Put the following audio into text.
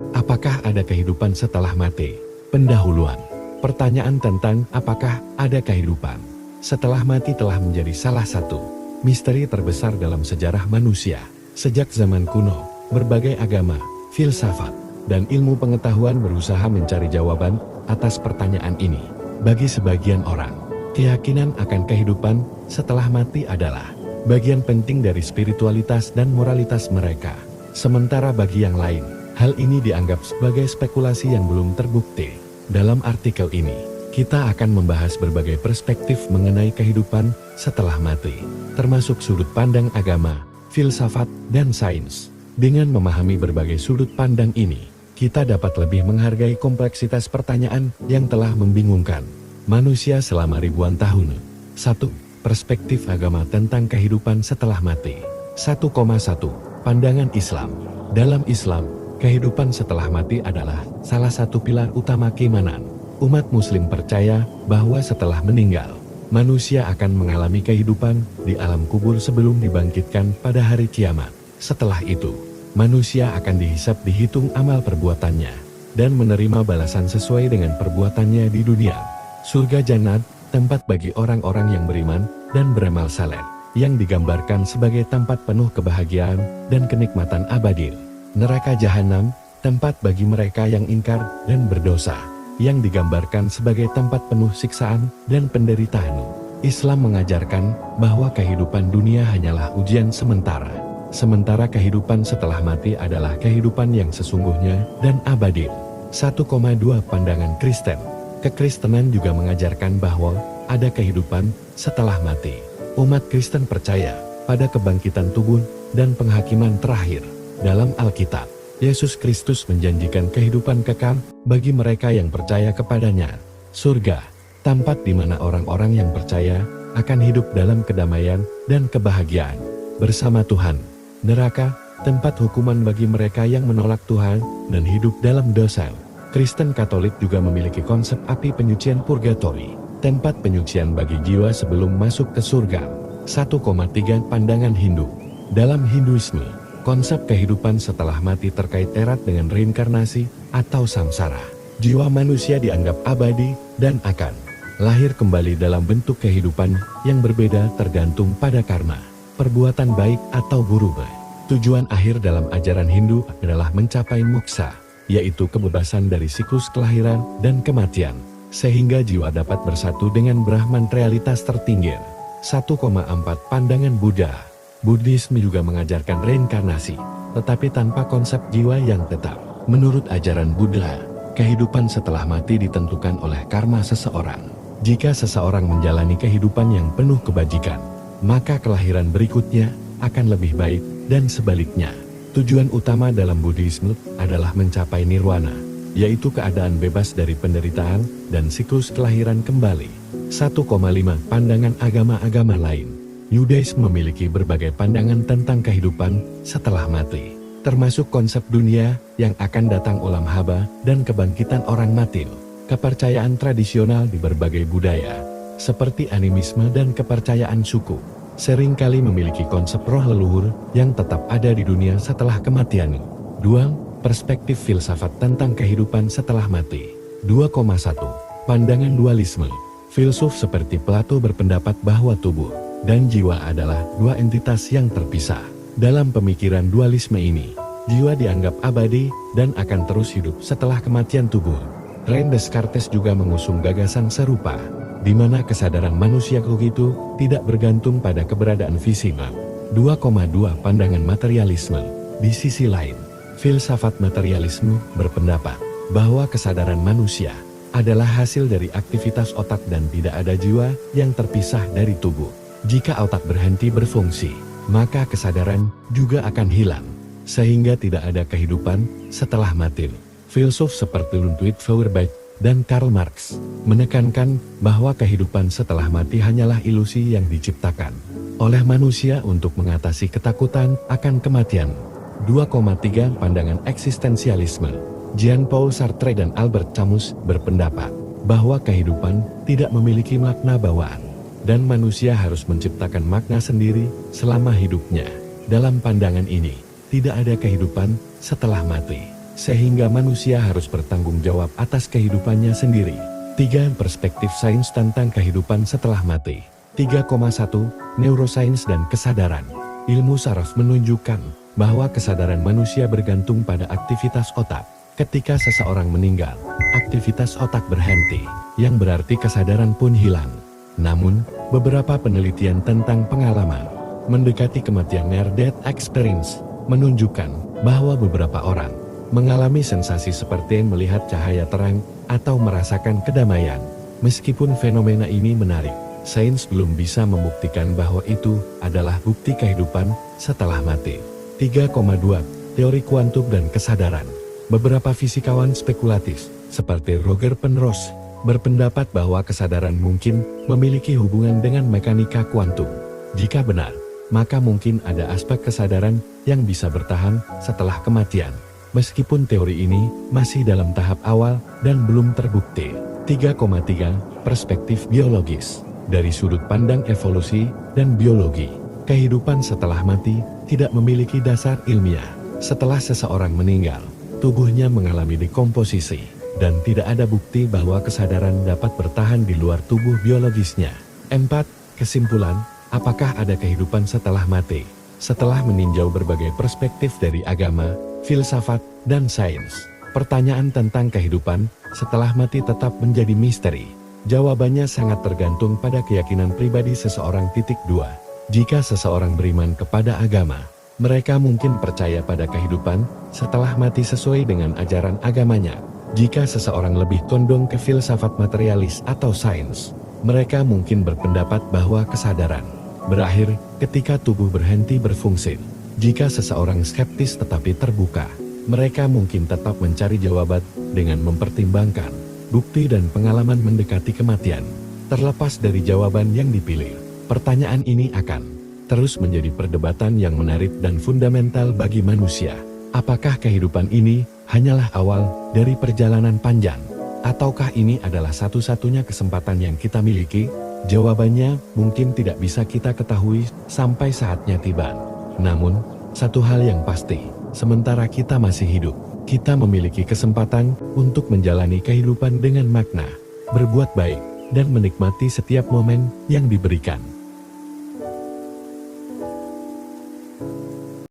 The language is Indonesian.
Apakah ada kehidupan setelah mati? Pendahuluan. Pertanyaan tentang apakah ada kehidupan setelah mati telah menjadi salah satu misteri terbesar dalam sejarah manusia. Sejak zaman kuno, berbagai agama, filsafat, dan ilmu pengetahuan berusaha mencari jawaban atas pertanyaan ini. Bagi sebagian orang, keyakinan akan kehidupan setelah mati adalah bagian penting dari spiritualitas dan moralitas mereka. Sementara bagi yang lain, hal ini dianggap sebagai spekulasi yang belum terbukti. Dalam artikel ini, kita akan membahas berbagai perspektif mengenai kehidupan setelah mati, termasuk sudut pandang agama, filsafat, dan sains. Dengan memahami berbagai sudut pandang ini, kita dapat lebih menghargai kompleksitas pertanyaan yang telah membingungkan manusia selama ribuan tahun. 1. Perspektif agama tentang kehidupan setelah mati. 1,1. Pandangan Islam. Dalam Islam, kehidupan setelah mati adalah salah satu pilar utama keimanan. Umat Muslim percaya bahwa setelah meninggal, manusia akan mengalami kehidupan di alam kubur sebelum dibangkitkan pada hari kiamat. Setelah itu, manusia akan dihitung amal perbuatannya dan menerima balasan sesuai dengan perbuatannya di dunia. Surga Jannat, tempat bagi orang-orang yang beriman dan beramal saleh, yang digambarkan sebagai tempat penuh kebahagiaan dan kenikmatan abadi. Neraka Jahanam, tempat bagi mereka yang ingkar dan berdosa, yang digambarkan sebagai tempat penuh siksaan dan penderitaan. Islam mengajarkan bahwa kehidupan dunia hanyalah ujian sementara, sementara kehidupan setelah mati adalah kehidupan yang sesungguhnya dan abadi. 1,2 Pandangan Kristen. Kekristenan juga mengajarkan bahwa ada kehidupan setelah mati. Umat Kristen percaya pada kebangkitan tubuh dan penghakiman terakhir. Dalam Alkitab, Yesus Kristus menjanjikan kehidupan kekal bagi mereka yang percaya kepadanya. Surga, tempat di mana orang-orang yang percaya akan hidup dalam kedamaian dan kebahagiaan bersama Tuhan. Neraka, tempat hukuman bagi mereka yang menolak Tuhan dan hidup dalam dosa. Kristen Katolik juga memiliki konsep api penyucian purgatori, tempat penyucian bagi jiwa sebelum masuk ke surga. 1,3 Pandangan Hindu. Dalam Hinduisme, konsep kehidupan setelah mati terkait erat dengan reinkarnasi atau samsara. Jiwa manusia dianggap abadi dan akan lahir kembali dalam bentuk kehidupan yang berbeda tergantung pada karma, perbuatan baik atau buruk. Tujuan akhir dalam ajaran Hindu adalah mencapai moksha, yaitu kebebasan dari siklus kelahiran dan kematian, sehingga jiwa dapat bersatu dengan Brahman realitas tertinggi. 1,4 Pandangan Buddha. Buddhisme juga mengajarkan reinkarnasi, tetapi tanpa konsep jiwa yang tetap. Menurut ajaran Buddha, kehidupan setelah mati ditentukan oleh karma seseorang. Jika seseorang menjalani kehidupan yang penuh kebajikan, maka kelahiran berikutnya akan lebih baik, dan sebaliknya. Tujuan utama dalam Buddhisme adalah mencapai nirwana, yaitu keadaan bebas dari penderitaan dan siklus kelahiran kembali. 1,5 Pandangan agama-agama lain. Yudaisme memiliki berbagai pandangan tentang kehidupan setelah mati, termasuk konsep dunia yang akan datang ulam haba dan kebangkitan orang mati. Kepercayaan tradisional di berbagai budaya, seperti animisme dan kepercayaan suku, seringkali memiliki konsep roh leluhur yang tetap ada di dunia setelah kematian. 2. Perspektif filsafat tentang kehidupan setelah mati. 2,1 Pandangan dualisme. Filsuf seperti Plato berpendapat bahwa tubuh dan jiwa adalah dua entitas yang terpisah. Dalam pemikiran dualisme ini, jiwa dianggap abadi dan akan terus hidup setelah kematian tubuh. René Descartes juga mengusung gagasan serupa, di mana kesadaran manusia itu tidak bergantung pada keberadaan fisik. 2,2 Pandangan materialisme. Di sisi lain, filsafat materialisme berpendapat bahwa kesadaran manusia adalah hasil dari aktivitas otak dan tidak ada jiwa yang terpisah dari tubuh. Jika otak berhenti berfungsi, maka kesadaran juga akan hilang, sehingga tidak ada kehidupan setelah mati. Filsuf seperti Ludwig Feuerbach dan Karl Marx menekankan bahwa kehidupan setelah mati hanyalah ilusi yang diciptakan oleh manusia untuk mengatasi ketakutan akan kematian. 2,3 Pandangan eksistensialisme. Jean-Paul Sartre dan Albert Camus berpendapat bahwa kehidupan tidak memiliki makna bawaan dan manusia harus menciptakan makna sendiri selama hidupnya. Dalam pandangan ini, tidak ada kehidupan setelah mati. sehingga manusia harus bertanggung jawab atas kehidupannya sendiri. 3. Perspektif sains tentang kehidupan setelah mati. 3,1. Neurosains dan kesadaran. Ilmu saraf menunjukkan bahwa kesadaran manusia bergantung pada aktivitas otak. Ketika seseorang meninggal, aktivitas otak berhenti, yang berarti kesadaran pun hilang. Namun, beberapa penelitian tentang pengalaman mendekati kematian near-death experience menunjukkan bahwa beberapa orang mengalami sensasi seperti melihat cahaya terang atau merasakan kedamaian. Meskipun fenomena ini menarik, sains belum bisa membuktikan bahwa itu adalah bukti kehidupan setelah mati. 3,2. Teori kuantum dan kesadaran. Beberapa fisikawan spekulatif, seperti Roger Penrose, berpendapat bahwa kesadaran mungkin memiliki hubungan dengan mekanika kuantum. Jika benar, maka mungkin ada aspek kesadaran yang bisa bertahan setelah kematian. Meskipun teori ini masih dalam tahap awal dan belum terbukti. 3,3. Perspektif biologis. Dari sudut pandang evolusi dan biologi, kehidupan setelah mati tidak memiliki dasar ilmiah. Setelah seseorang meninggal, tubuhnya mengalami dekomposisi, dan tidak ada bukti bahwa kesadaran dapat bertahan di luar tubuh biologisnya. 4. Kesimpulan, apakah ada kehidupan setelah mati? Setelah meninjau berbagai perspektif dari agama, filsafat, dan sains, pertanyaan tentang kehidupan setelah mati tetap menjadi misteri. Jawabannya sangat tergantung pada keyakinan pribadi seseorang. 2. Jika seseorang beriman kepada agama, mereka mungkin percaya pada kehidupan setelah mati sesuai dengan ajaran agamanya. Jika seseorang lebih condong ke filsafat materialis atau sains, mereka mungkin berpendapat bahwa kesadaran berakhir ketika tubuh berhenti berfungsi. Jika seseorang skeptis tetapi terbuka, mereka mungkin tetap mencari jawaban dengan mempertimbangkan bukti dan pengalaman mendekati kematian. Terlepas dari jawaban yang dipilih, pertanyaan ini akan terus menjadi perdebatan yang menarik dan fundamental bagi manusia. Apakah kehidupan ini hanyalah awal dari perjalanan panjang? Ataukah ini adalah satu-satunya kesempatan yang kita miliki? Jawabannya mungkin tidak bisa kita ketahui sampai saatnya tiba. Namun, satu hal yang pasti, sementara kita masih hidup, kita memiliki kesempatan untuk menjalani kehidupan dengan makna, berbuat baik, dan menikmati setiap momen yang diberikan.